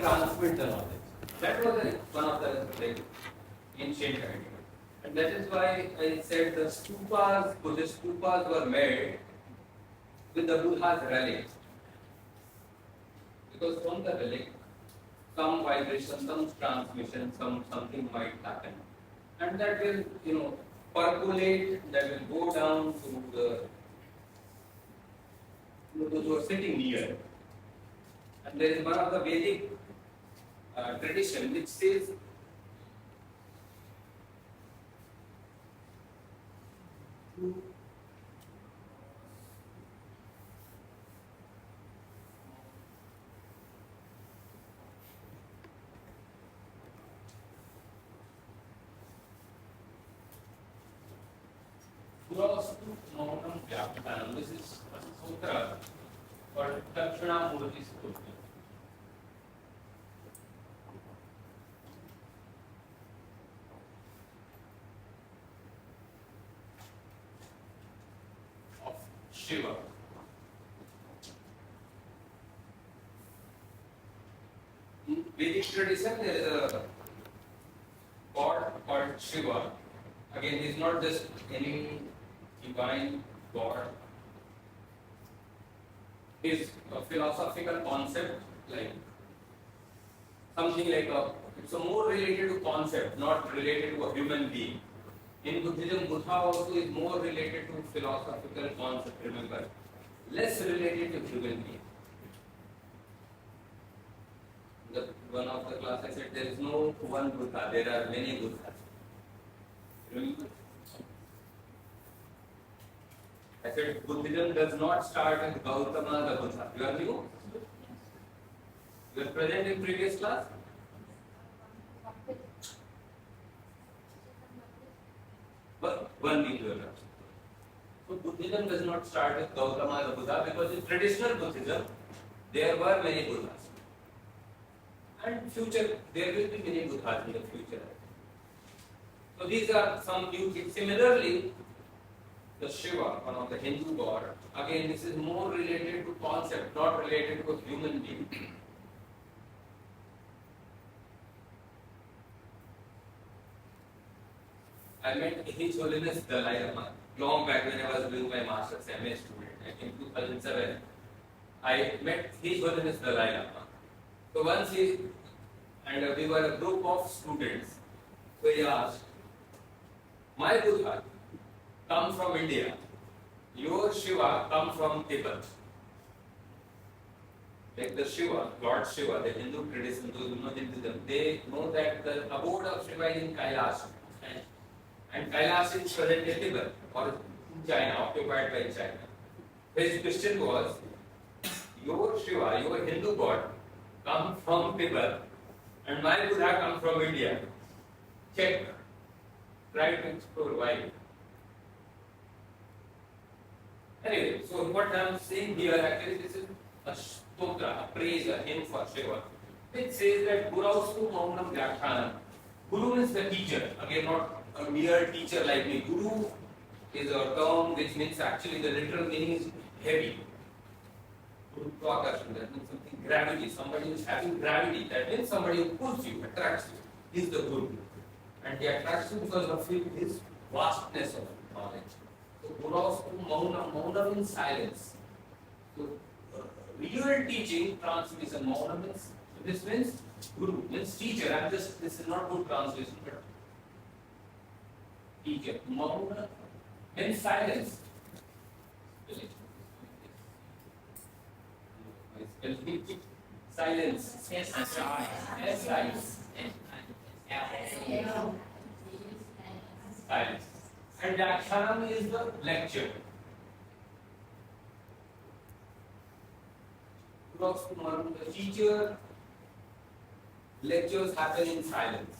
transmit the knowledge. That was one of the ancient ideas. And that is why I said the stupas, Buddhist stupas were made with the Buddha's relic. Because from the relic, some vibration, some transmission, something might happen. And that will, percolate, that will go down to those who are sitting near. And there is one of the Vedic tradition which says this is a sutra called Dakshinamurti Sutra. Of Shiva. In Vedic tradition, there is a god called Shiva. Again, he is not just any divine god. He is a philosophical concept, like something like it's a more related to concept, not related to a human being. In Buddhism, Buddha also is more related to philosophical concept, remember, less related to human being. One of the class I said there is no one Buddha, there are many Buddhas. Remember? I said Buddhism does not start with Gautama the Buddha. You are new? You were present in previous class? But one week you were not. So Buddhism does not start with Gautama the Buddha because in traditional Buddhism there were many Buddhas. And future there will be many Buddhas in the future. So these are some new things. Similarly, the Shiva, one of the Hindu god, again this is more related to concept, not related to a human being. I met His Holiness Dalai Lama long back when I was doing my master's MA student, in 2007. I met His Holiness Dalai Lama. So once we were a group of students, so he asked, my Buddha come from India, your Shiva come from Tibet. Like the Shiva, Lord Shiva, the Hindu tradition, those who know Hinduism, they know that the abode of Shiva is in Kailash. And Kailash is present in Tibet or in China, occupied by China. His question was, your Shiva, your Hindu god, come from Tibet and my Buddha come from India. Check. Try to explore why. Anyway, so what I am saying here, actually this is a stotra, a praise, a hymn for Shiva. It says that Guraustu Maunam Vyakhanam. Guru is the teacher, again not a mere teacher like me. Guru is a term which means actually the literal meaning is heavy. Gurutvakarshan, that means something gravity, somebody who is having gravity, that means somebody who pulls you, attracts you, is the Guru. And he attracts you because of his vastness of knowledge. So Guraustu Maunam, Maunam means silence. So real teaching, transmission, Maunam means, this means Guru, means teacher. This is not good translation, but teacher. Mauna means silence. Silence. Silence. Silence. And Dakshanam is the lecture. The teacher lectures happen in silence.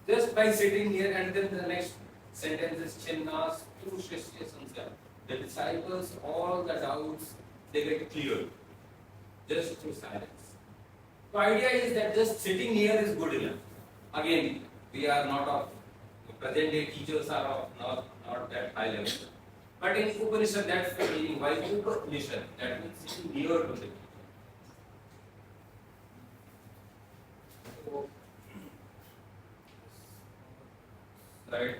Just by sitting here, and then the next sentence is Chinnas tu Shrishya Sanskar. The disciples, all the doubts, they get cleared just through silence. The idea is that just sitting here is good enough. Again, we are not of, the present day teachers are of not that high level. But in Upanishad, that's the meaning. Why Upanishad? That means sitting near to the teacher. Right.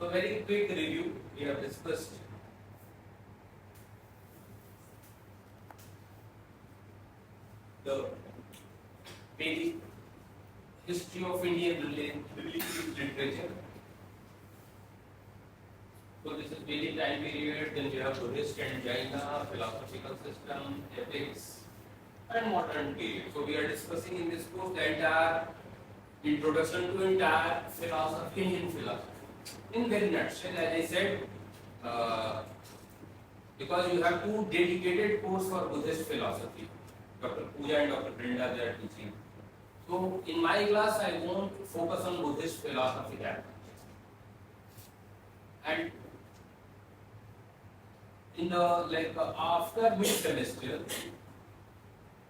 So very quick review. We have discussed the basic history of Indian religious literature. So this is Vedic time period. Then we have Buddhist and Jaina, philosophical system, ethics, and modern period. So we are discussing in this course the entire introduction to entire philosophy, Indian philosophy. In very nutshell, as I said, because you have two dedicated course for Buddhist philosophy, Dr. Pooja and Dr. Brinda, they are teaching. So in my class, I won't focus on Buddhist philosophy that much. And in the after mid semester,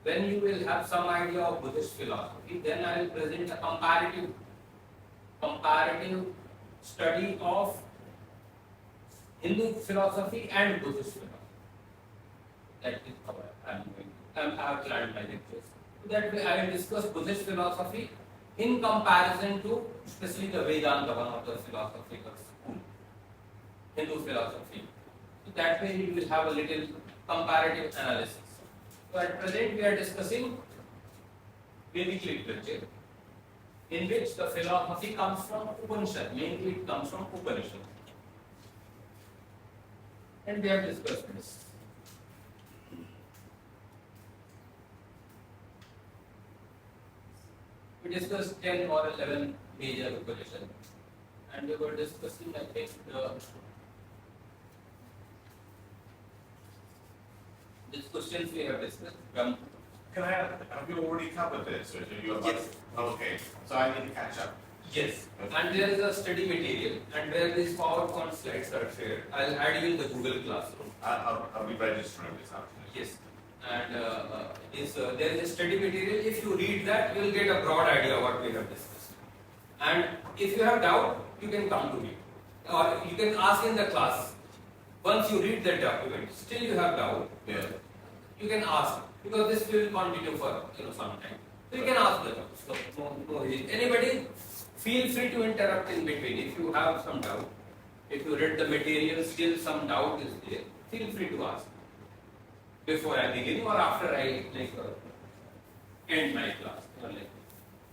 when you will have some idea of Buddhist philosophy, then I will present a comparative study of Hindu philosophy and Buddhist philosophy. That is how I have planned my lectures. So that way I will discuss Buddhist philosophy in comparison to especially the Vedanta, one of the philosophical school, Hindu philosophy. So that way you will have a little comparative analysis. So at present we are discussing Vedic literature, in which the philosophy comes from Upanishad, mainly it comes from Upanishad. And we have discussed this. We discussed 10 or 11 major Upanishads, and we were discussing, I think, these questions we have discussed from. Can I have you already covered this, or do you have? Yes. Oh, okay, so I need to catch up. Yes, Okay. and there is a study material, and where these PowerPoint slides are shared. I'll add you in the Google Classroom. I'll be registering this afternoon. Yes, and there is a study material. If you read that, you will get a broad idea what we have discussed. And if you have doubt, you can come to me, or you can ask in the class. Once you read that document, still you have doubt, Yeah. you can ask, because this will continue for some time. So you can ask the doubt. So no issue. Anybody, feel free to interrupt in between if you have some doubt. If you read the material, still some doubt is there, feel free to ask before I begin or after I end my class.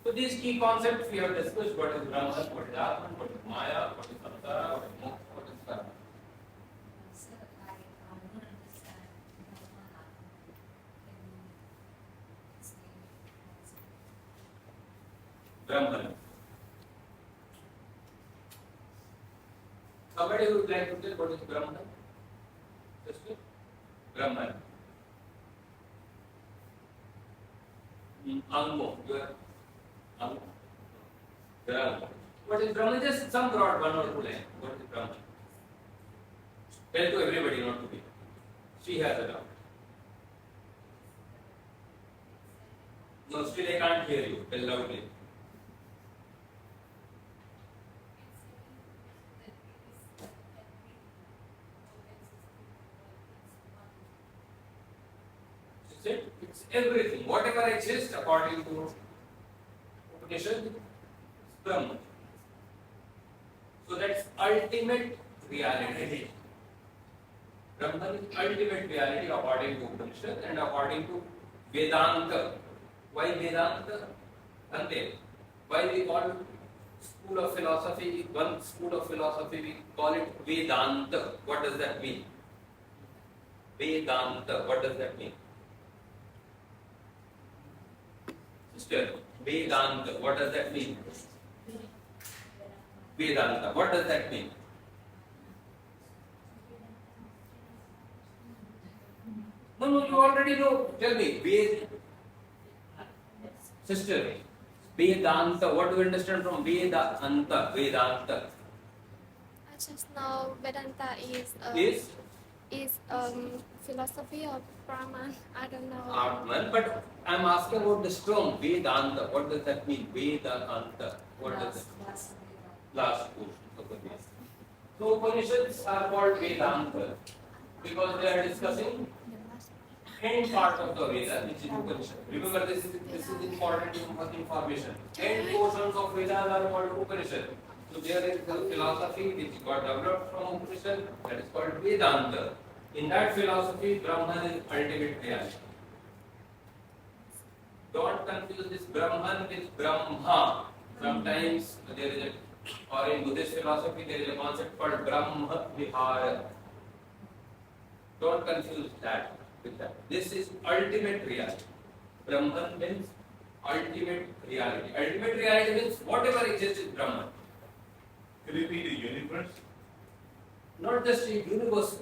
So these key concepts we have discussed: what is Brahman, what is Atman, what is Maya, what is Samsara, what is Moksha, what is Karma. Sir, I don't understand Brahman. Somebody would like to tell what is Brahman? Just Brahman. Ango, you are Ango. Brahman. What is Brahman? Just some broad one or two line. What is Brahman? Tell to everybody, not to me. She has a doubt. No, still I can't hear you. Tell loudly. Is it? It's everything. Whatever exists according to Upanishad, is Brahman. So that's ultimate reality. Brahman is ultimate reality according to Upanishad and according to Vedanta. Why Vedanta? Ante. Why we call school of philosophy, one school of philosophy, we call it Vedanta. What does that mean? Vedanta. What does that mean? Sister, Vedanta. What does that mean? Vedanta. What does that mean? No, you already know. Tell me. Sister, Vedanta. What do you understand from Vedanta? Vedanta I just know Vedanta is philosophy of Brahman. I don't know. Atman, but I'm asking about the term Vedanta. What does that mean? Vedanta. What does that mean? Last portion of the Veda. So Upanishads are called Vedanta because they are discussing end part of the Veda, which is Upanishad. Remember, this is important information. End portions of Vedas are called Upanishad. So there is a philosophy which got developed from Upanishad that is called Vedanta. In that philosophy, Brahman is ultimate reality. Don't confuse this Brahman with Brahma. Sometimes there is a, or in Buddhist philosophy, there is a concept called Brahma Vihara. Don't confuse that with that. This is ultimate reality. Brahman means ultimate reality. Ultimate reality means whatever exists is Brahman. Could it be the universe? Not just a universe,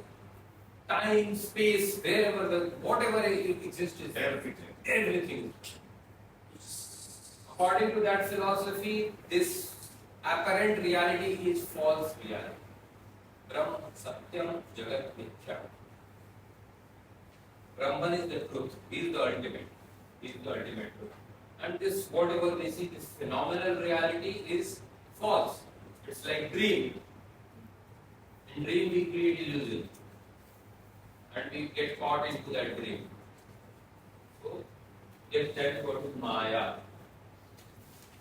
time, space, wherever the whatever exists is Everything. everything. According to that philosophy, this apparent reality is false reality. Brahma Satyam Jagat Mithya. Brahman is the truth. He is the ultimate. He is the ultimate truth. And this whatever we see, this phenomenal reality is false. It's like dream. In dream we create illusion. And we get caught into that dream. So get that what is Maya.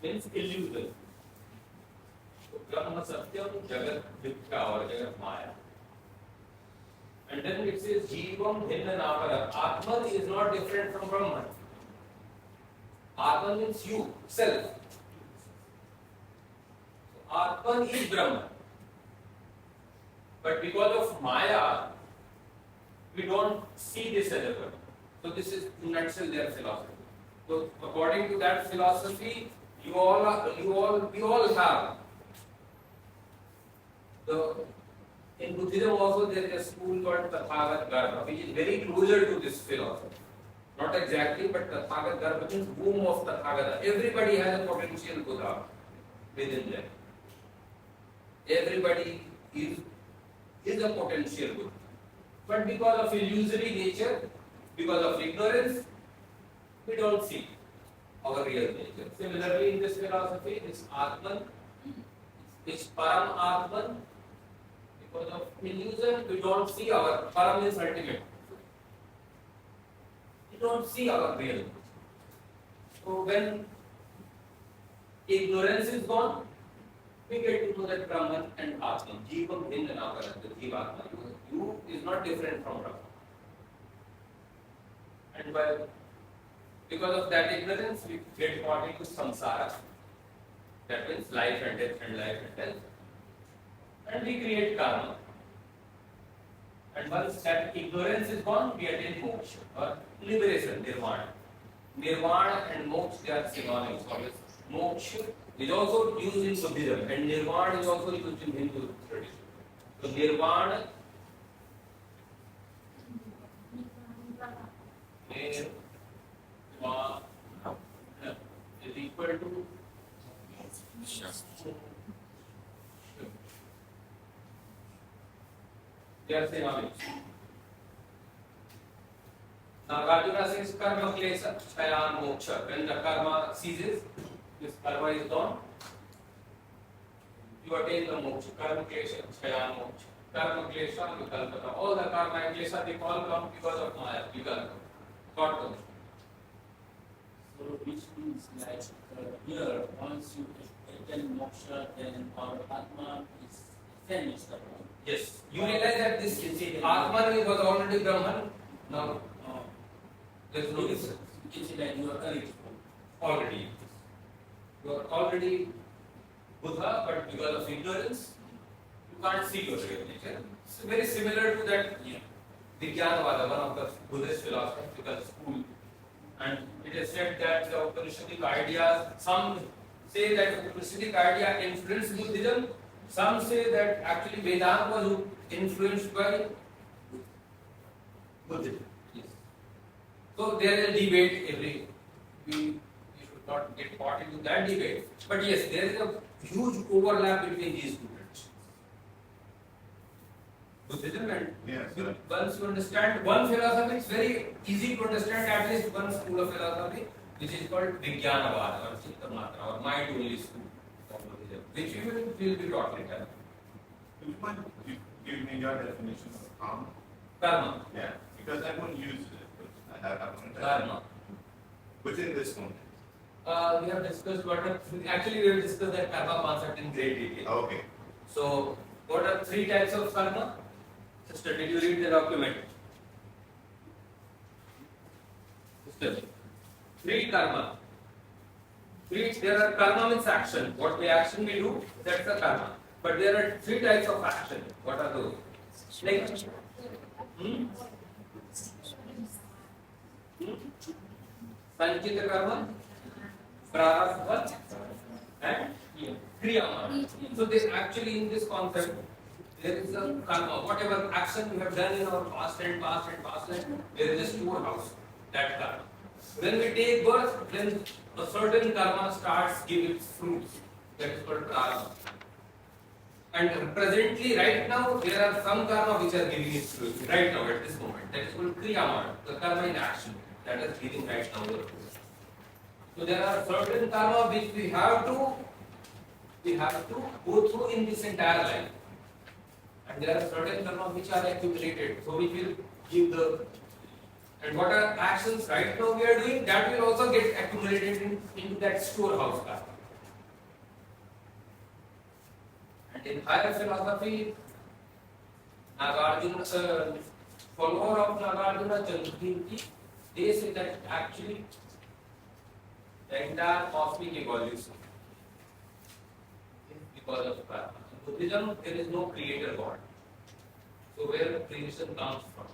Means illusion. So Brahma Satyam Jagat Mithya or Jagat Maya. And then it says Jivam Bhinna Navara. Atman is not different from Brahman. Atman means you, self. So Atman is Brahman. But because of Maya, we don't see this as a Brahman. So this is in nutshell their philosophy. So according to that philosophy, we all have in Buddhism also there is a school called Tathagat Garbha, which is very closer to this philosophy. Not exactly, but Tathagat Garbha means womb of Tathagata. Everybody has a potential Buddha within them. Everybody is a potential Buddha. But because of illusory nature, because of ignorance, we don't see our real nature. Similarly, in this philosophy, this Atman, this Param Atman, because of illusion, we don't see our Param is ultimate. We don't see our real nature. So when ignorance is gone, we get to know that Brahman and Atman, Jivam Bhinna Navara, the Jivatma, you is not different from Brahman. And because of that ignorance, we get caught into samsara. That means life and death and life and death. And we create karma. And once that ignorance is gone, we attain moksha or liberation, nirvana. Nirvana and moksha, they are synonyms. Moksha is also used in Buddhism and nirvana is also used in Hindu tradition. So nirvana nirvana is equal to they are synonyms. Nagarjuna says karma klesa chayan moksha. When the karma ceases, this karma is gone, you attain the moksha. Karma klesha chayan moksha. Karma klesha vikalpata. All the karma and klesha they all come because of maya, vikalpa. Got them. So which means like here, once you attain moksha, then our atma is finished. Yes. You realize that this Atman was already Brahman. Now there is no difference. It's like you are correct. Already. You are already Buddha, but because of ignorance, you can't see your real nature. It's very similar to that Vijnanavada, one of the Buddhist philosophical school. And it is said that the Upanishadic ideas, some say that the Upanishadic idea influenced Buddhism, some say that actually Vedanta was influenced by Buddhism. Yes. So there is a debate we should not get caught into that debate. But yes, there is a huge overlap between these two traditions. Buddhism and Yes, once you understand one philosophy, it's very easy to understand at least one school of philosophy, which is called Vijnanavada or Chittamatra or mind only school of Buddhism, which you will be taught later. Do you mind giving me your definition of karma? Karma. Yeah, because I won't use it, but I haven't. Karma. Within this context. We have discussed actually we have discussed that karma concept in great detail. Okay. So, what are three types of karma? Sister, did you read the document? Sister, three karma. There are karma means action. What the action we do, that's the karma. But there are three types of action. What are those? Like, Sanchita karma, prarabdha, and kriyama. So this actually in this concept, there is a karma. Whatever action we have done in our past and past life, there is a storehouse, that karma. When we take birth, then a certain karma starts giving its fruits. That is called prarabdha. And presently, right now, there are some karma which are giving its fruits. Right now, at this moment, that is called kriyama, the karma in action. That is giving right now the fruits. So there are certain karma which we have to go through in this entire life. And there are certain karma which are accumulated, so which will give the. And what are actions right now we are doing, that will also get accumulated into that storehouse karma. And in higher philosophy, Nagarjuna, follower of Nagarjuna Chandrakirti, they say that actually the entire cosmic evolution is because of karma. In Buddhism, there is no creator God. So where creation comes from?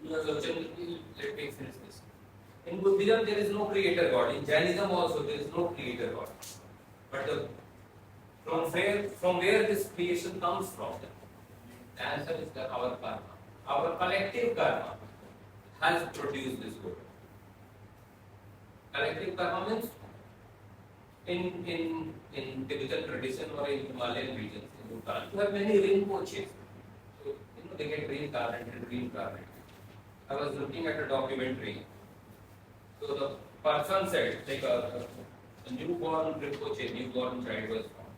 So generally, let me finish this. In Buddhism, there is no creator God. In Jainism also, there is no creator God. But from where this creation comes from? The answer is that our karma. Our collective karma has produced this world. Collective karma means in Tibetan tradition or in Himalayan regions, in Bhutan, you have many rinpoches. So, they get reincarnated. I was looking at a documentary. So the person said, like a newborn rinpoche, newborn child was born.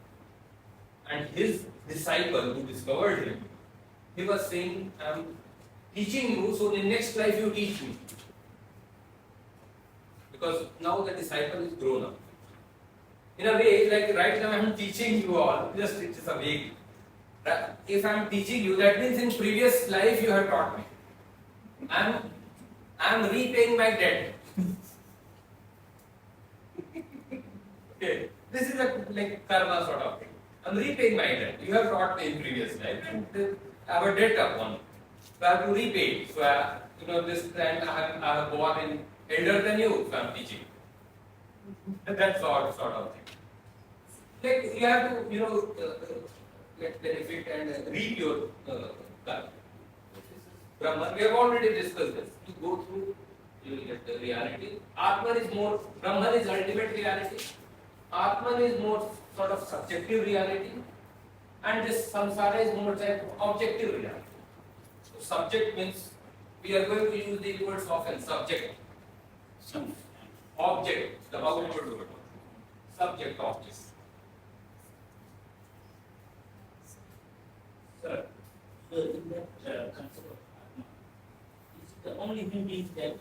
And his disciple who discovered him, he was saying, I'm teaching you, so in next life you teach me. Because now the disciple is grown up. In a way, like right now I am teaching you all, just it is a vague. If I am teaching you, that means in previous life you have taught me. I am repaying my debt. Okay, this is a like karma sort of thing. I am repaying my debt. You have taught me in previous life, and I have a debt upon. So I have to repay. So this time I have born in elder than you, so I am teaching. That sort of thing. Like you have to get benefit and read your karma. Brahman, we have already discussed this. You go through you will get the reality. Atman is more, Brahman is ultimate reality. Atman is more sort of subjective reality. And this samsara is more like objective reality. So subject means, we are going to use these words often, subject. Object, the outward word. Subject, object. Sir, in that concept of Atma, is it the only thing that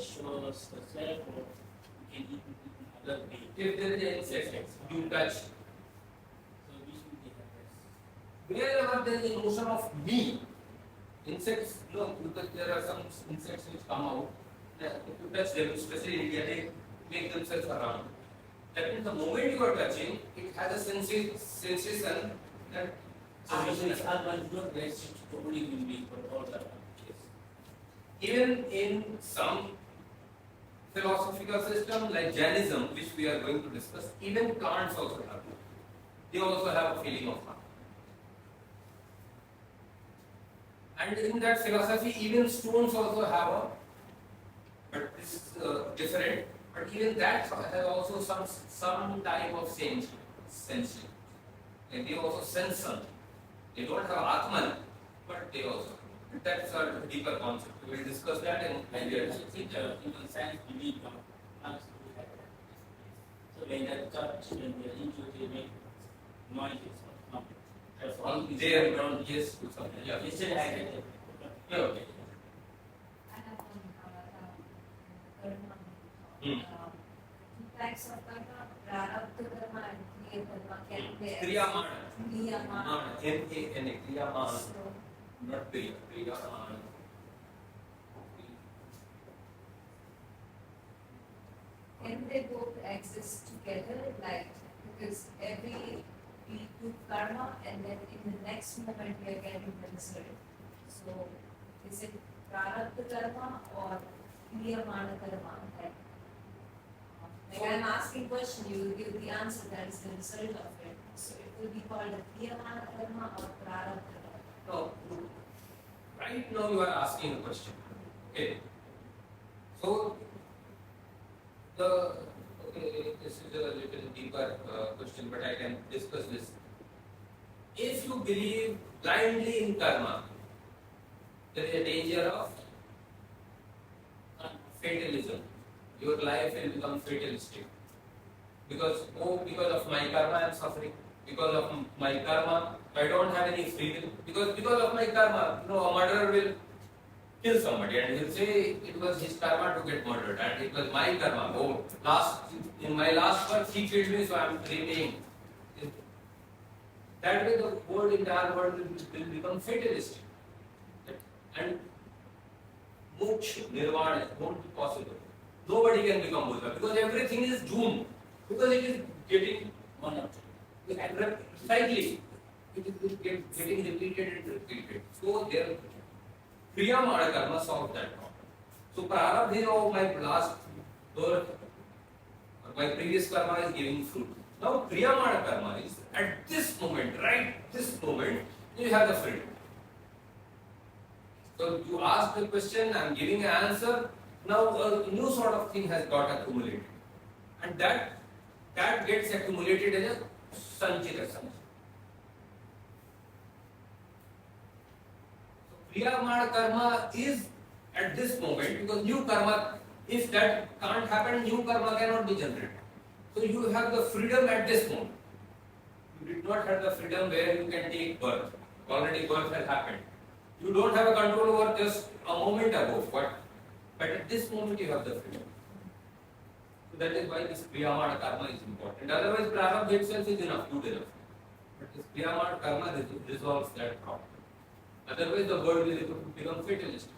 shows the self, or we can even in other way? If there is any insect, you touch. So which will be the best? Wherever there is a notion of me, insects, no, because there are some insects which come out, that if you touch them, especially in India, they make themselves around. That means the moment you are touching, it has a sensation that So which is Atma is not restricted to only human being, but all the creatures. even in some philosophical system like Jainism, which we are going to discuss, even plants also have it. They also have a feeling of heart. And in that philosophy, even stones also have a, but this is different. But even that has also some type of sensing. And they also sense something. They don't have Atman, but they also. That's a deeper concept. We will discuss that in And later. I think even science believe plants do have that. So when they touch, when they are injured, they make noises or something. That's all. They are not yes to something. Yeah. Yesterday I had it. Yeah. I have one karma. Hmm. Two types of karma, prarabdha karma and kriya karma. Can they Kriyamana. Kriyamana. N-A-N-A. Kriyamana. So, Not Kriya. Kriyamana. can they both exist together? Like, because every we do karma and then in the next moment we are getting the result. So, is it prarabdha karma or kriyamana karma? Like I'm asking question, you give the answer, that is the result of it. So it will be called a kriyamana karma or prarabdha karma. No. Right now you are asking a question. Okay. So this is a little deeper question, but I can discuss this. If you believe blindly in karma, there is a danger of fatalism. Your life will become fatalistic. Because of my karma I am suffering. Because of my karma I don't have any freedom. Because of my karma, a murderer will kill somebody and he'll say it was his karma to get murdered and it was my karma. Oh, in my last birth he killed me, so I am repaying. That way the entire world will become fatalistic. And moksha, nirvana won't be possible. Nobody can become Buddha because everything is doomed. Because it is getting One of them. cycling. It is getting repeated and repeated. So there, Kriyamana karma solves that problem. So prarabdha of my last birth, or my previous karma is giving fruit. Now Kriyamana karma is at this moment, right? This moment, you have the freedom. So you ask the question, I am giving an answer. Now a new sort of thing has got accumulated, and that gets accumulated as a sanchita samchita. Kriyamana karma is at this moment because new karma, if that can't happen, new karma cannot be generated. So you have the freedom at this moment. You did not have the freedom where you can take birth. Already birth has happened. You don't have a control over just a moment ago, but at this moment you have the freedom. So that is why this Kriyamana karma is important. Otherwise, prarabdha itself is enough, good enough. But this Kriyamana karma resolves that problem. Otherwise, the world will become fatalistic.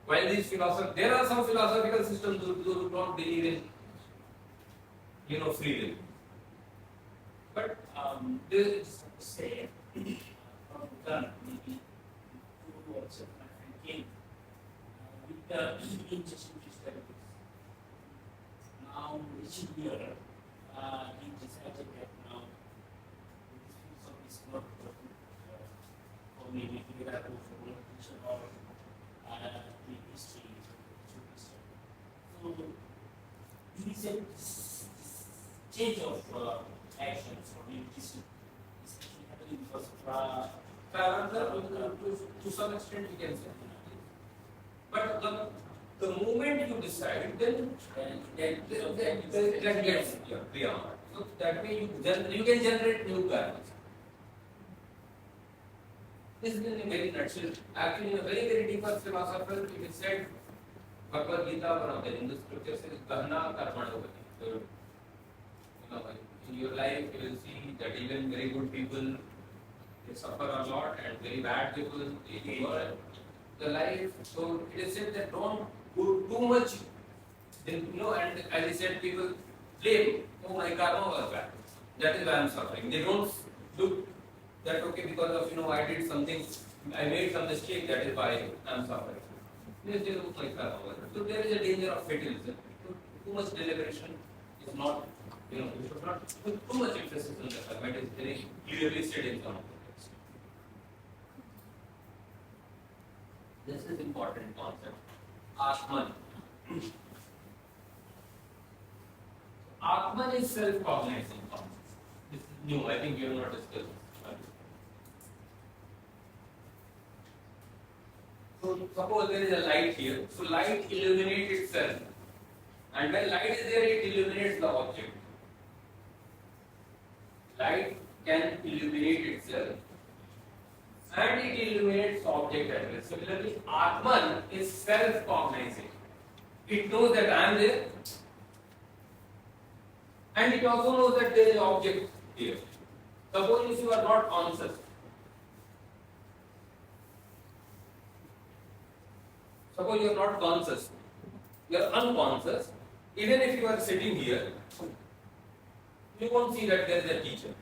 While these philosophers, there are some philosophical systems who do not believe in, free will. But This is say, from Bhutan, maybe 2 words of my friend came with the injection studies. Now, this year, he decided that now this field is not working for maybe to get out of politician or the history. is a change of actions or maybe this is happening because of To some extent we can say. But the moment you decide, then that gets beyond. So that way you can generate new garments. This is in a very nutshell. Actually, in a very, very deeper philosopher, it is said, Bhagavad Gita, one of the Hindu scriptures, says, Gahna Karmano Gati. So, in your life, you will see that even very good people, they suffer a lot, and very bad people, they enjoy the life. So, it is said that don't go too much, then, and as I said, people blame, oh, my karma was bad. That is why I am suffering. They don't look that okay because of I did something, I made some mistake, that is why I am suffering. They say, oh, my karma was bad. So there is a danger of fatalism. Too much deliberation is not, you should not put too much emphasis on the karma. It is very clearly stated in some of the texts. This is important concept. Atman. Atman is self-cognizing concept. This is new. I think you have not discussed this. So suppose there is a light here. So light illuminates itself. And when light is there, it illuminates the object. Light can illuminate itself. And it illuminates the object as well. Similarly, Atman is self-cognizing. It knows that I am there. And it also knows that there is an object here. Suppose if you are not conscious. Suppose you are not conscious. You are unconscious. Even if you are sitting here, you won't see that there is a teacher.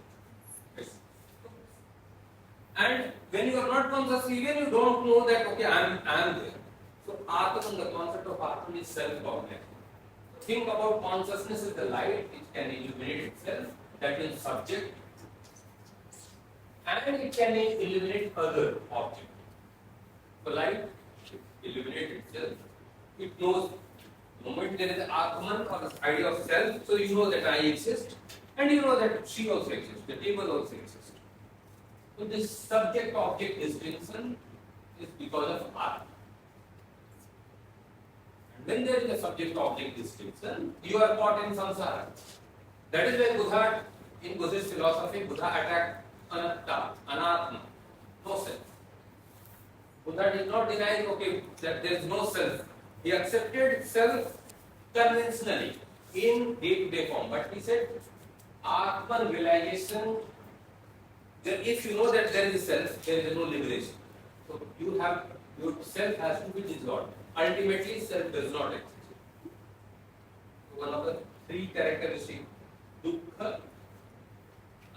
And when you are not conscious, even you don't know that okay, I am there. So Atman, the concept of Atman is self-cognizant. Think about consciousness as the light which can illuminate itself, that is subject, and it can illuminate other object. So light illuminates itself. It knows the moment there is Atman or the idea of self, so you know that I exist, and you know that she also exists, the table also exists. So this subject-object distinction is because of Atman. And when there is a subject-object distinction, you are caught in samsara. That is why Buddha, in Buddhist philosophy, Buddha attacked anatta, anatma, no self. Buddha did not deny, okay, that there is no self. He accepted self conventionally in day-to-day form, but he said, Atman realization. If you know that there is a self, there is no liberation. So your self has to be dissolved. Ultimately, self does not exist. One of the three characteristics, dukkha,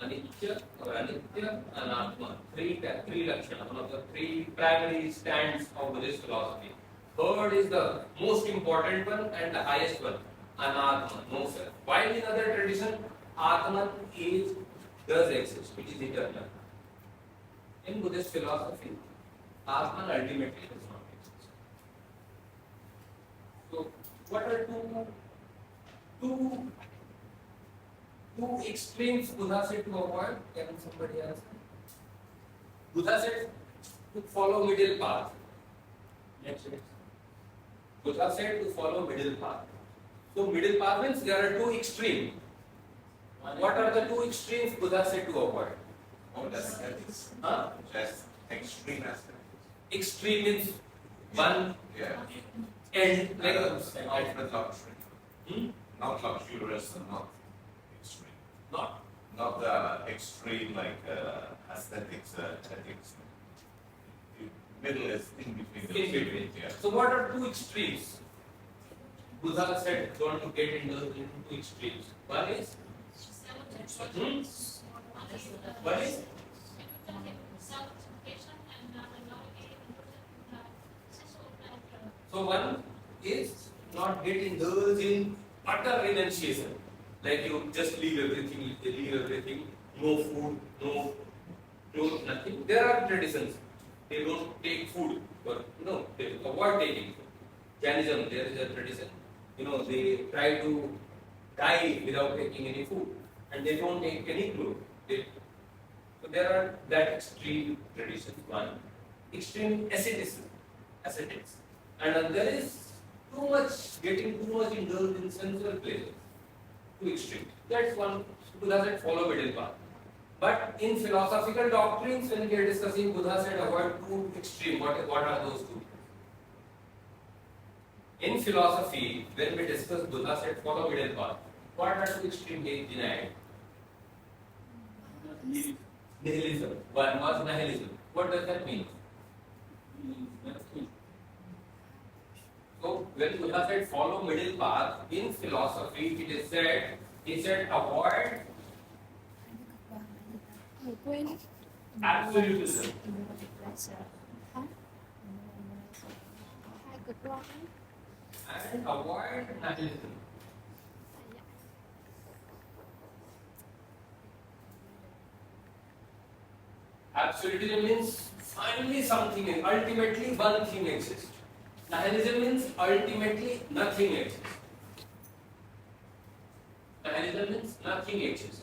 anicca, or anitya, anatma. Three lakshana, one of the three primary stands of Buddhist philosophy. Third is the most important one and the highest one, anatma, no self. While in other tradition, Atman does exist, it is eternal. In Buddhist philosophy, Atman ultimately does not exist. So, what are two extremes Buddha said to avoid? Can somebody answer? Buddha said to follow middle path. Next. Buddha said to follow middle path. So, middle path means there are two extremes. What are the two extremes Buddha said to avoid? Oh, that's ethics. Huh? Just extreme aspect. Extreme means one Yeah. end, like Not luxury. Hmm? Not luxurious and not extreme. Not. Not the extreme like aesthetics, ethics. The middle is in between. In between. Yeah. So what are two extremes? Buddha said don't get into two extremes. One is hmm? One is so one is not get indulged in utter renunciation. Like you just leave everything, no food, no clothes, nothing. There are traditions. They don't take food, or no, they avoid taking food. Jainism, there is a tradition. They try to die without taking any food, and they don't take any clothes. So there are that extreme traditions. One, extreme ascetics, and another is getting too much indulged in sensual pleasure, too extreme. That's one. Buddha said follow middle path. But in philosophical doctrines, when we are discussing, Buddha said avoid too extreme. What are those two? In philosophy, when we discuss, Buddha said follow middle path. What are two extreme he denied? Nihilism. One was nihilism. What does that mean? So when Buddha said follow middle path, in philosophy it is said, he said avoid Quên. absolutism. Hai cực đoan. And avoid nihilism. Absolutism means finally something, ultimately one thing exists. Nihilism means ultimately nothing exists. Nihilism means nothing exists.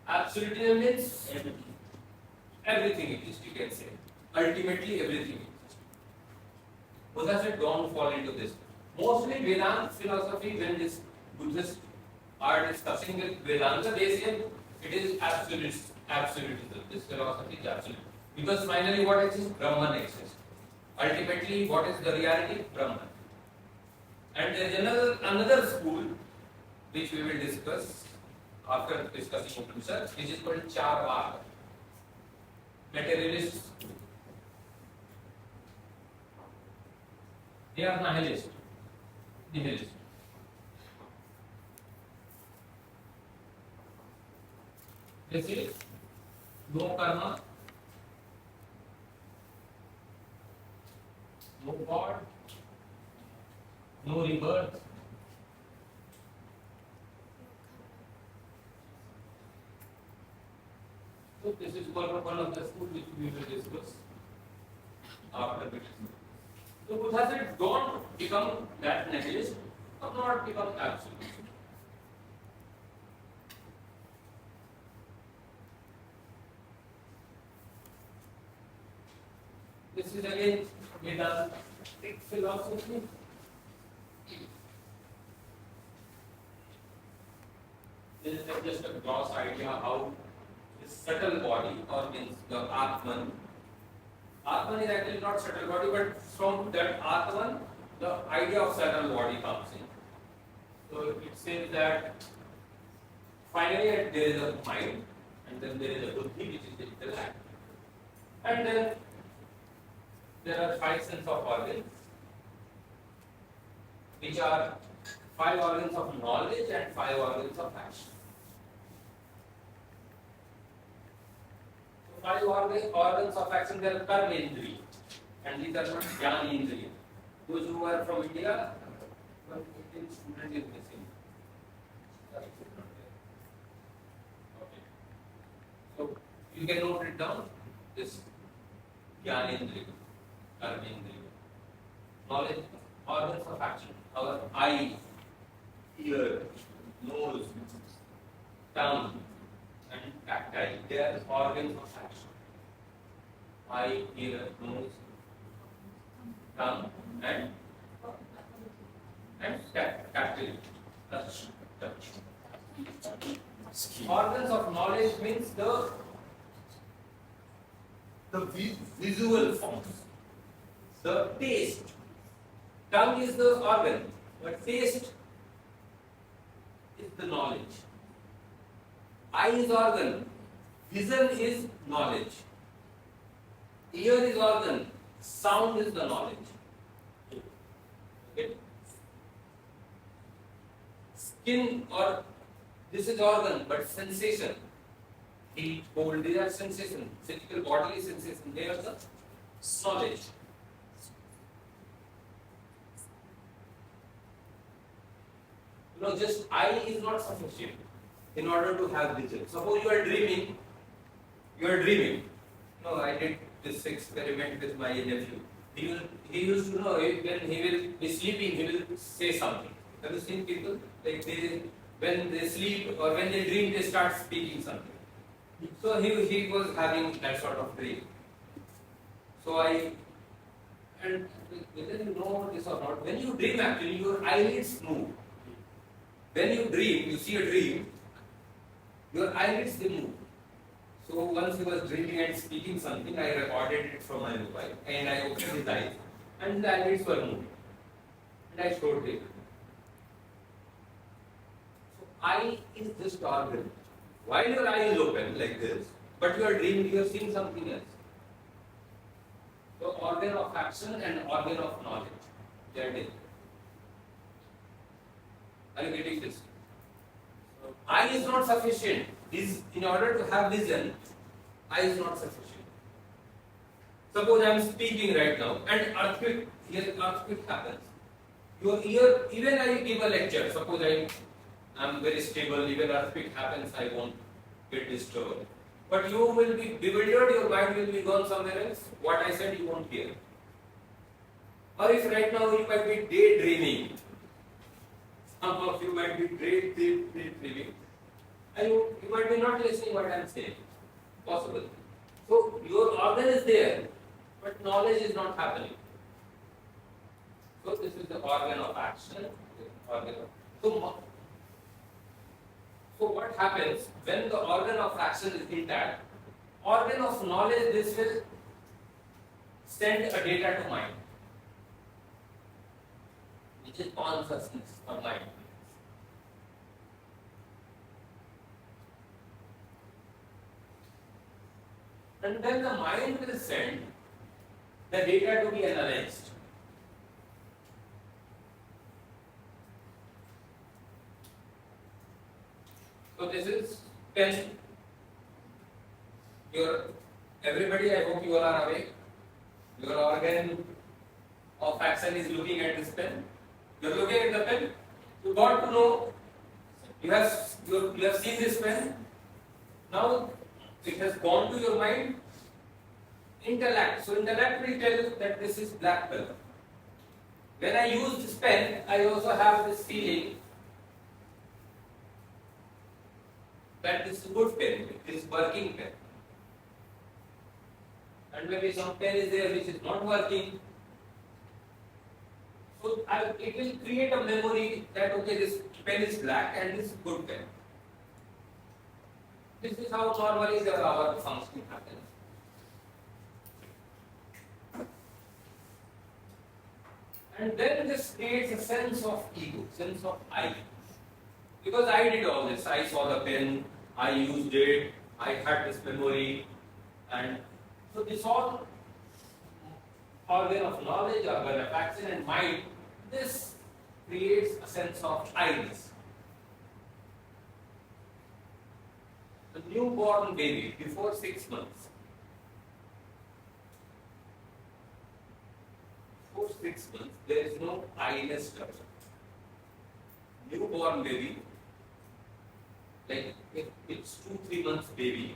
Absolutism means everything exists, you can say. Ultimately everything exists. Buddha said don't fall into this. Mostly Vedanta philosophy, when this Buddhists are discussing with Vedanta, they say it is absolutism. This philosophy is absolute. Because finally what exists? Brahman exists. Ultimately, what is the reality? Brahman. And there is another school which we will discuss after discussing Upanishad, which is called Charvaka. Materialists. They are nihilists. Nihilists. They say no karma, no God, no rebirth. So this is one of the schools which we will discuss after this. So Buddha said, don't become that nihilist, or not become absolute. This is again Vedantic philosophy. This is just a gross idea how this subtle body, or means the Atman. Atman is actually not subtle body, but from that Atman, the idea of subtle body comes in. So it says that finally there is a mind, and then there is a buddhi, which is the intellect, and then there are 5 sense of organs, which are 5 organs of knowledge and 5 organs of action. So 5 organs of action, they are karmendriya, and these are not jnanendriya. Those who are from India, one Indian student is missing. Okay. So you can note it down. This jnanendriya. Knowledge, organs of action, our eye, ear, nose, tongue, and tactile. They are organs of action. Eye, ear, nose, tongue, and tactile. Touch. Organs of knowledge means the visual forms. The taste. Tongue is the organ, but taste is the knowledge. Eye is organ. Vision is knowledge. Ear is organ. Sound is the knowledge. Okay. Skin, or this is organ, but sensation. Heat, cold, these are sensation. Physical bodily sensation. They are the knowledge. Just eye is not sufficient in order to have vision. Suppose you are dreaming. No, I did this experiment with my nephew. He used to know when he will be sleeping, he will say something. Have you seen people like they when they sleep or when they dream, they start speaking something. So he was having that sort of dream. So and whether you know this or not, when you dream actually your eyelids move. When you dream, you see a dream, your eyelids they move. So once he was dreaming and speaking something, I recorded it from my mobile and I opened his eyes and the eyelids were moving. And I showed him. So eye is just organ. While your eye is open like this, but you are dreaming, you are seeing something else. So organ of action and organ of knowledge. They are different. Are you getting this? So, eye is not sufficient. In order to have vision, eye is not sufficient. Suppose I am speaking right now and earthquake happens. Your ear, even I give a lecture, suppose I am very stable, even earthquake happens, I won't get disturbed. But you will be bewildered, your mind will be gone somewhere else. What I said you won't hear. Or if right now you might be daydreaming, some of you might be daydreaming, and you might be not listening what I am saying. Possible. So your organ is there, but knowledge is not happening. So this is the organ of action. So what happens when the organ of action is intact? Organ of knowledge, this will send a data to mind, which is consciousness or mind. And then the mind will send the data to be analyzed. So this is pen. Everybody, I hope you all are awake. Your organ of action is looking at this pen. You are looking at the pen. You got to know. You have seen this pen. Now it has gone to your mind. Intellect. So intellect will tell you that this is black color. When I use this pen, I also have this feeling that this is a good pen, this is working pen. And maybe some pen is there which is not working. So it will create a memory that okay, this pen is black and this is good pen. This is how normally our functioning happens. And then this creates a sense of ego, sense of I. Because I did all this, I saw the pen, I used it, I had this memory, and so this all organ of knowledge, organ of action and mind, this creates a sense of I-ness. The newborn baby before 6 months, before 6 months, there is no I-ness structure. Newborn baby, like if it's 2-3 months baby,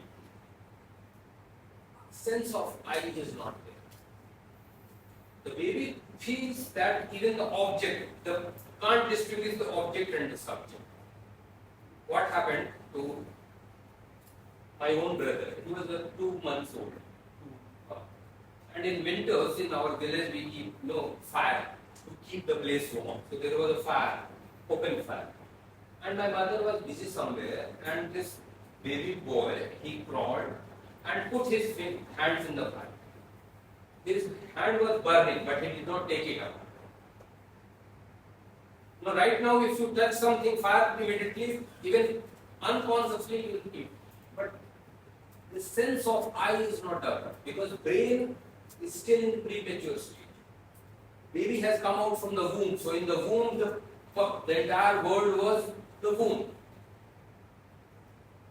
sense of I is not there. The baby feels that even the object, can't distinguish the object and the subject. What happened to my own brother? He was 2 months old. And in winters in our village we keep fire to keep the place warm. So there was a fire, open fire. And my mother was busy somewhere and this baby boy, he crawled and put his hands in the fire. His hand was burning but he did not take it out. Now right now if you touch something fire immediately, even unconsciously you will eat. But the sense of I is not developed because brain is still in premature stage. Baby has come out from the womb, so in the womb the entire world was the womb.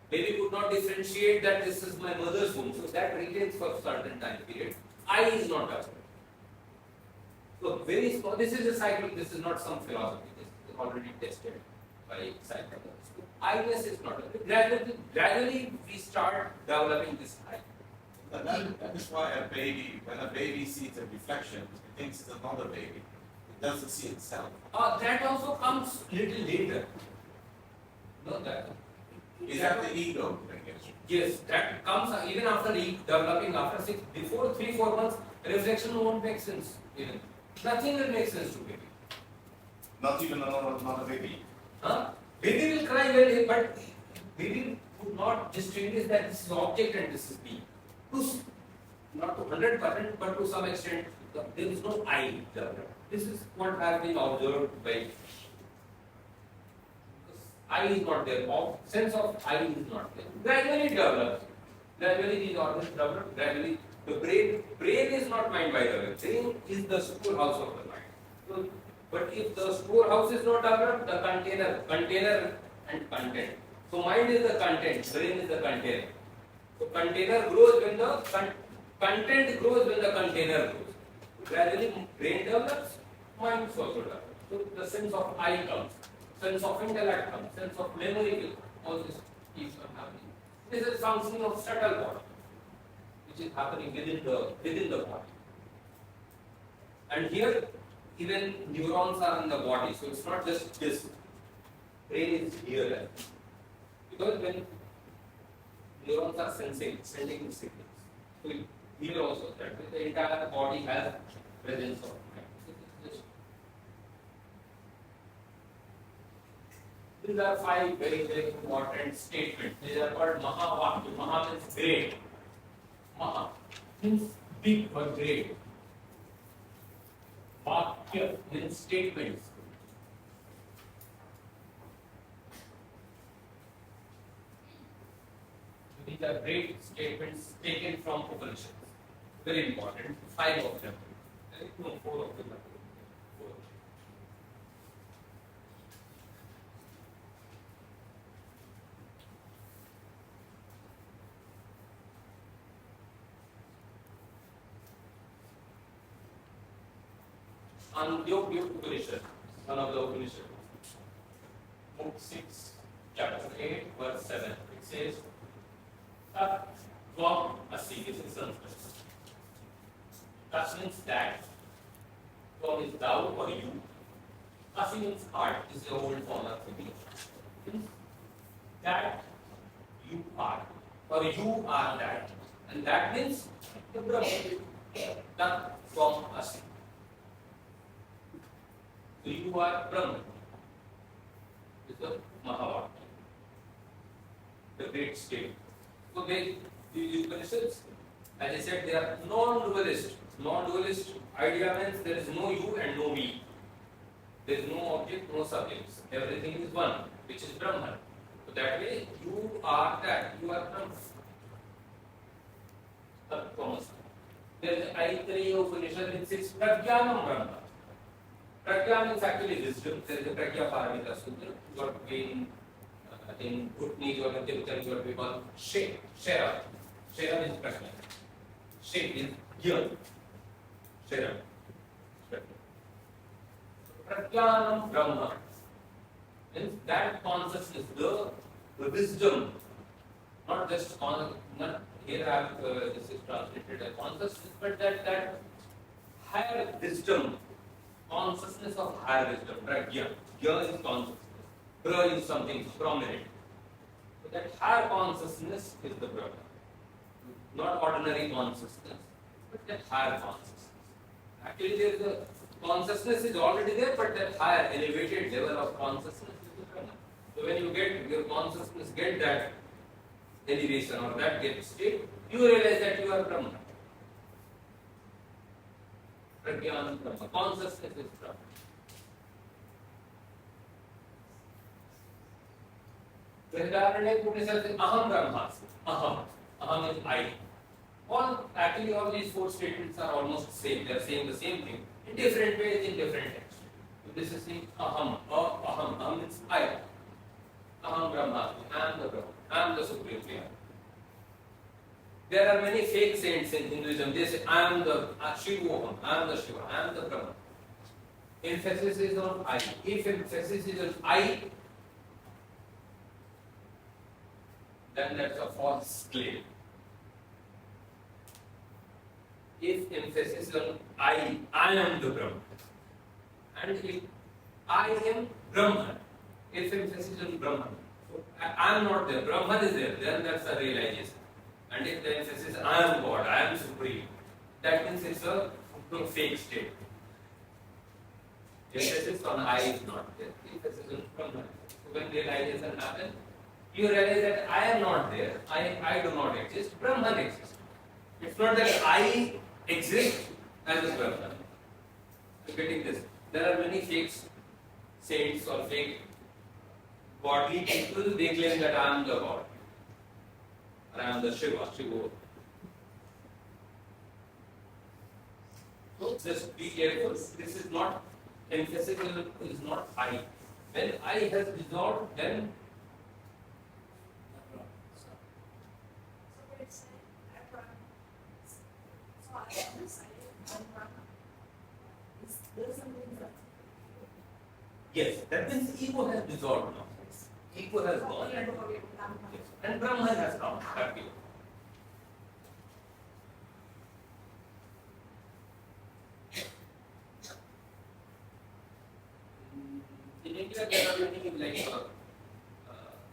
Baby could not differentiate that this is my mother's womb, so that retains for a certain time period. I is not developed. So very small. This is a cycle. This is not some philosophy. This is already tested by psychologists. I-ness is not developed. Gradually we start developing this I. That is why when a baby sees a reflection, it thinks it's another baby. It doesn't see itself. That also comes little later. No, that. Is that the ego, I guess? Yes, that comes even after developing after 6, before 3-4 months, reflection won't make sense. Even nothing will make sense to baby. Not even not a baby. Huh? Baby will cry when, but baby would not distinguish that this is object and this is me. Not to 100%, but to some extent, there is no I developed. This is what has been observed by. I is not there. Sense of I is not there. Gradually it develops. Gradually these organs develop. Gradually the brain is not mind by the way. Brain is the storehouse of the mind. So, but if the storehouse is not developed, the container and content. So mind is the content, brain is the container. So container grows when the content grows when the container grows. Gradually brain develops, mind also develops. So the sense of I comes. Sense of intellect comes, sense of memory, all this keeps on happening. This is functioning of subtle body, which is happening within the body. And here, even neurons are in the body, so it's not just this. Brain is here, because when neurons are sending signals, so here also that the entire body has presence of mind. These are 5 very, very important statements. These are called Mahavakya. Maha means great. Maha means big or great. Vakya means statements. These are great statements taken from Upanishads. Very important. 5 of them. No, 4 of them. 4. Andhyogya Upanishad, one of the Upanishads. Book 6, chapter 8, verse 7. It says, Tat Tvam Asi, this is Sanskrit. Tat means that. Tvam is thou or you. Asi means heart, this is the old form of English. That you are, or you are that. And that means the Brahman. Tat Tvam Asi. So you are Brahman. This is the Mahavakya, the great state. So the Upanishads, as I said, they are non-dualist. Non-dualist idea means there is no you and no me. There is no object, no subjects. Everything is one, which is Brahman. So that way, you are that. You are Brahman. Tattvam. There is Aitreya Upanishad which says Prajnanam Brahma. Prajna means actually wisdom. There is a Prajna Paramita Sutra. What we in Bhutanese or in Tibetan, what we call Shera. Shera means Prajna. Shera is Gyan. Shera. Prajnanam Brahma means that consciousness, the wisdom, not just not here I have this is translated as consciousness, but that higher wisdom. Consciousness of higher wisdom, prajna. Gya is consciousness. Bra is something prominent. So that higher consciousness is the Brahma. Not ordinary consciousness, but that higher consciousness. Actually, there is a consciousness is already there, but that higher, elevated level of consciousness is the Brahma. So when you get your consciousness, get that elevation or that get state, you realize that you are Brahma. Prajnanam Brahma. Consciousness is Brahma. Vrihadaranyaka Upanishad says Aham Brahmasmi. Aham is I. All these 4 statements are almost same. They are saying the same thing in different ways, in different texts. So this is saying Aham. Aham means I. Aham Brahmasmi. I am the Brahma. I am the Supreme Being. There are many fake saints in Hinduism. They say, I am the Shivoham, I am the Shiva, I am the Brahman. Emphasis is on I. If emphasis is on I, then that's a false claim. If emphasis is on I am the Brahman. And if I am Brahman, if emphasis is on Brahman, So I am not there, Brahman is there, then that's a realization. And if the emphasis is I am God, I am supreme, that means it's a fake state. Emphasis on I is not there, emphasis on Brahman. So when realization happens, you realize that I am not there, I do not exist, Brahman exists. It's not that I exist as a Brahman. You're getting this? There are many fake saints or fake godly people, they claim that I am the God. Or I am the Shiva. So just be careful. This is not, emphasis is not I. When I has dissolved, then So it's like, so I am decided, I'm Brahma. Is there something that? yes, that means ego has dissolved now. Ego has gone and, yes, and Brahman has come. Happy. In India, there are many like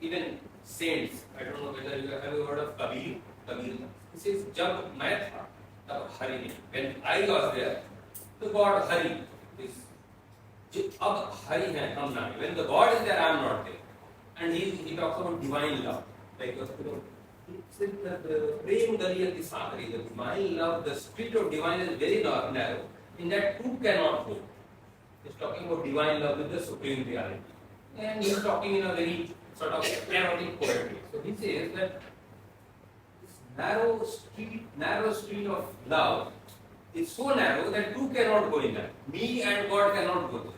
even saints. I don't know whether you have heard of Kabir. Kabir. He says, "Jab main tha, tab Hari nahi." When I was there, the God Hari is. Ab Hari hai, hum nahi. When the God is there, I am not there. And he talks about divine love, like Prem Dariyati Sakari, the divine love, the spirit of divine is very narrow. In that two cannot go. He's talking about divine love with the supreme reality. And he's talking in a very sort of erotic poetry. So he says that this narrow street of love is so narrow that two cannot go in that. Me and God cannot go there.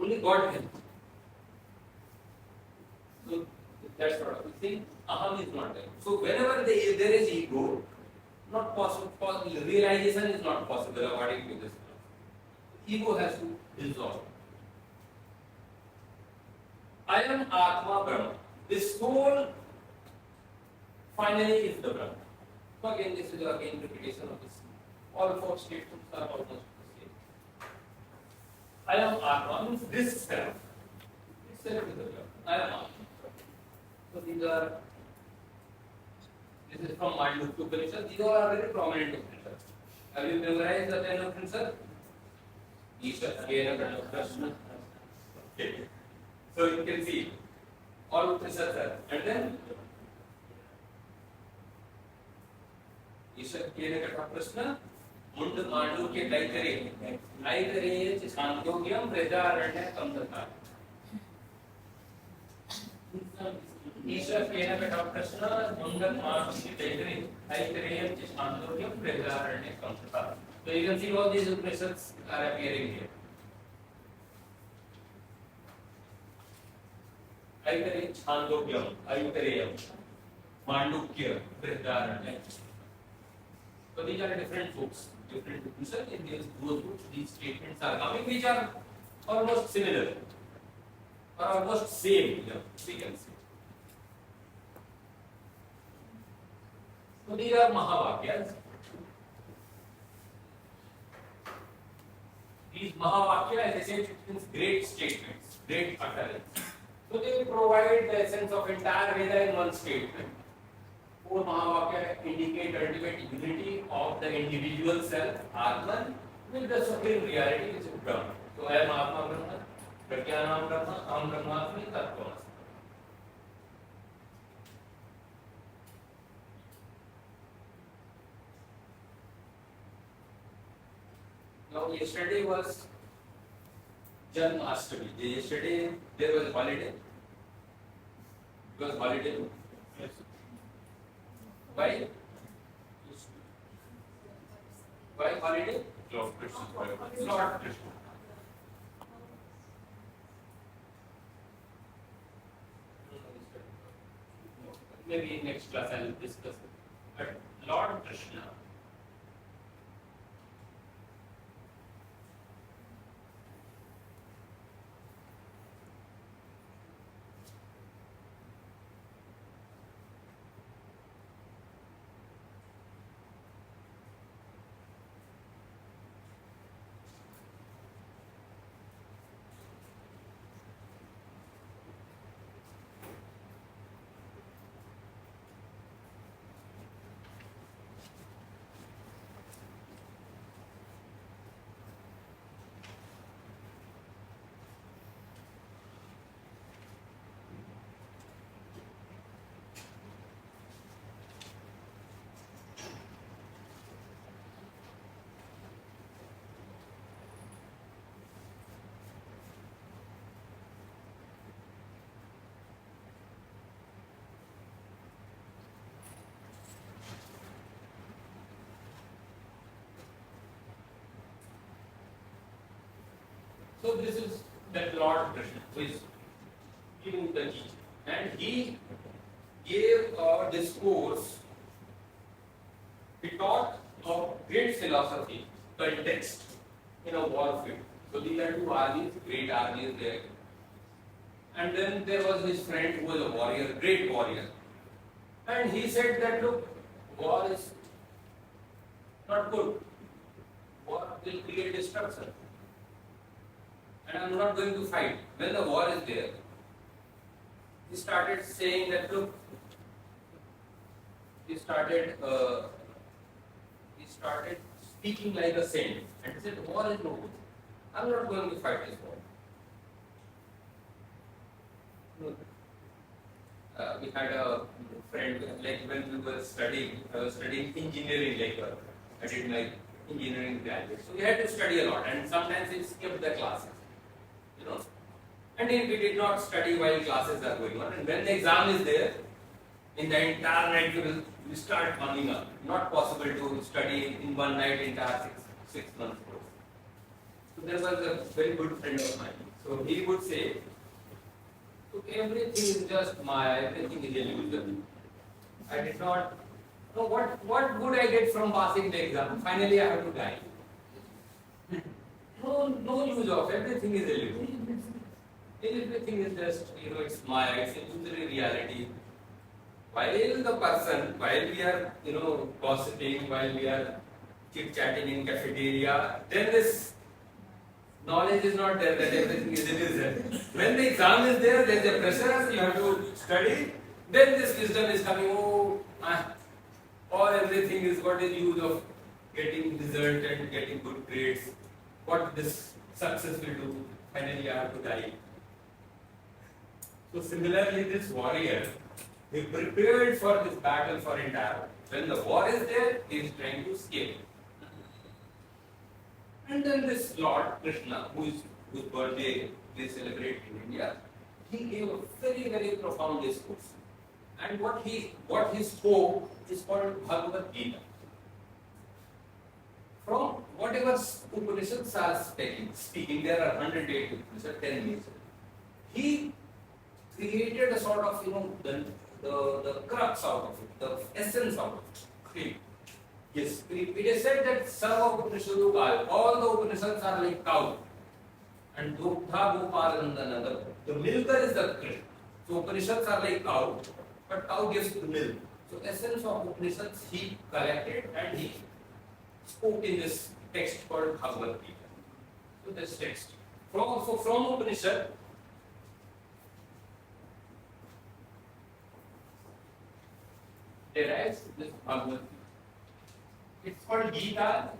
Only God can. So that's sort of thing. Aham is not there. So whenever there is ego, not possible, realization is not possible according to this. Ego has to dissolve. I am Atma Brahma. This soul finally is the Brahma. So again, this is again repetition of this. All four statements are almost the same. I am Atma means this self. This self is the Brahma. I am Atma. So these are. This is from Mandukya Upanishad. These all are very prominent Upanishads. Have you memorized the 10 Upanishads? Isha, Kena, Prashna. Okay. So you can see all Upanishads are. And then Isha, Kena, Prashna, Munda, Mandukya, Taitare. Taitare, Chandogya, Vredaranya, Kamdata. Isha, Kena, Prashna, Munda, Mandukya, Taitare. Taitare, Chandogya, Vredaranya, Kamdata. So you can see all these Upanishads are appearing here. Aitareya, Chandogya, Aitareya, Mandukya, Brihadaranya. So these are different books, different Upanishads. In those books, these statements are coming, which are almost similar, or almost same. We can say. So these are Mahavakyas. These Mahavakyas, as I said, means great statements, great utterance. So they provide the essence of entire Veda in one statement. Four Mahavakya indicate ultimate unity of the individual self, Atman, with the supreme reality which is Brahma. So I am Atma Brahma, Pratyanam Brahma, Am Brahmasmi, Tattvamasi. Now yesterday was Janmashtami. Yesterday there was a holiday. It was holiday. Yes. Why? Why holiday? Lord Krishna. Lord Krishna. Maybe in next class I will discuss it. But Lord Krishna So this is that Lord Krishna who is giving the key, and he gave a discourse. He taught a great philosophy context in a warfare. So these are two armies, great armies there. And then there was his friend who was a warrior, great warrior. And he said that look, war is not good. War will create destruction. And I'm not going to fight. When the war is there, he started saying that look, he started speaking like a saint, and he said war is no good. I'm not going to fight this war. We had a friend, like when we were studying, I was studying engineering, I did my engineering graduate. So we had to study a lot, and sometimes we skipped the classes, you know. And then we did not study while classes are going on, and when the exam is there, in the entire night we start coming up. Not possible to study in one night entire six months course. So there was a very good friend of mine. So he would say, look, everything is just Maya, everything is illusion. I did not know what would I get from passing the exam. Finally I have to die. No use of everything is illusion. Everything is just, it's Maya, it's illusory reality. While the person, while we are, gossiping, while we are chit-chatting in cafeteria, then this knowledge is not there that everything is illusion. When the exam is there, there is a pressure, you have to study, then this wisdom is coming, or everything is what is use of getting result and getting good grades, what this success will do, finally I have to die. So similarly, this warrior, he prepared for this battle for entire. When the war is there, he is trying to escape. And then this Lord Krishna, whose birthday we celebrate in India, he gave a very, very profound discourse. And what he spoke is called Bhagavad Gita. From whatever Upanishads are speaking, there are 108 Upanishads, 10 means. He created a sort of, the crux out of it, the essence out of it. Yes, it is said that Sarva Upanishadu Kal, all the Upanishads are like cow. And Dukkha Gopalandananda, the milker is the Krishna. So Upanishads are like cow, but cow gives the milk. So essence of Upanishads he collected and he spoke in this text called Bhagavad Gita. So this text. From Upanishad, derives this Bhagavad Gita. It's called Gita,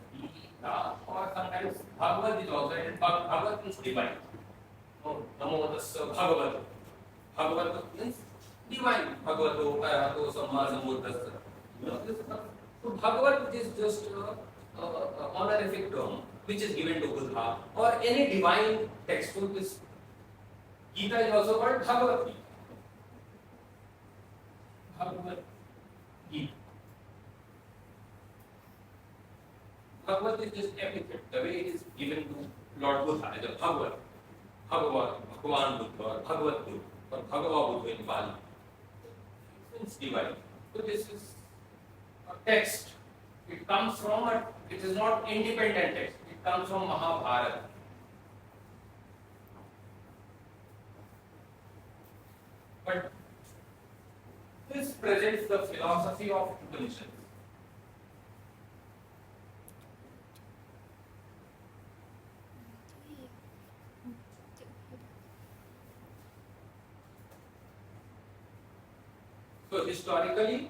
or sometimes Bhagavad is also, and Bhagavad means divine. Namo Tassa Bhagavad. Bhagavad means divine. Bhagavato Arahato Samma Sambuddhassa. So Bhagavad is just an honorific term which is given to Buddha or any divine text. So this Gita is also called Bhagavad Gita. Bhagavad Gita. Bhagavad is just epithet, the way it is given to Lord Buddha as a Bhagavad, Bhagavan Buddha, or Bhagavad Buddha, or Bhagavad Buddha in Pali. It means divine. So this is a text. It comes from it is not independent text. It comes from Mahabharata. But this presents the philosophy of Upanishads. So historically,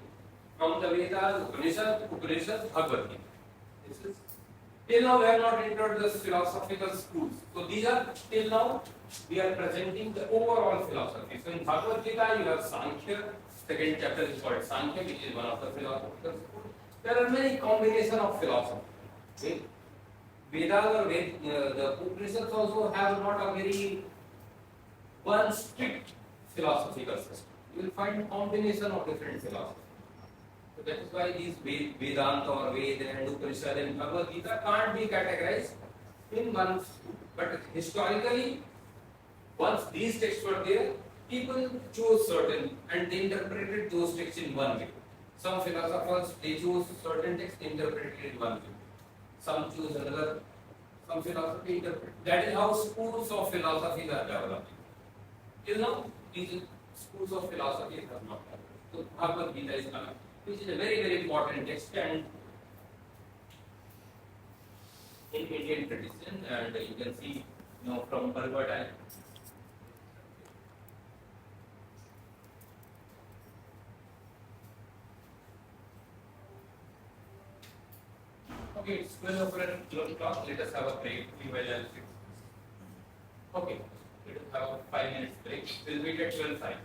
from the Vedas, Upanishads, Bhagavad Gita. This is till now we have not entered the philosophical schools. So these are till now we are presenting the overall philosophy. So in Bhagavad Gita you have Sankhya. Second chapter is called Sankhya, which is one of the philosophical schools. There are many combinations of philosophy. Okay? Vedas or the Upanishads also have not a very one strict philosophical system. You will find combination of different philosophies. So that is why these Vedanta or Veda and Upanishad and Bhagavad Gita can't be categorized in one school. But historically, once these texts were there, people chose certain and they interpreted those texts in one way. Some philosophers they chose certain texts, interpreted it in one way. Some choose another. Some philosophy interpret. That is how schools of philosophy are developing. Till now, these schools of philosophy have not developed. So Bhagavad Gita is coming, which is a very, very important text and in Indian tradition, and you can see, from Bhagavad Gita. Okay, it's 12 o'clock. Let us have a break. Okay, let us have a 5 minutes break. We'll meet at 12:05.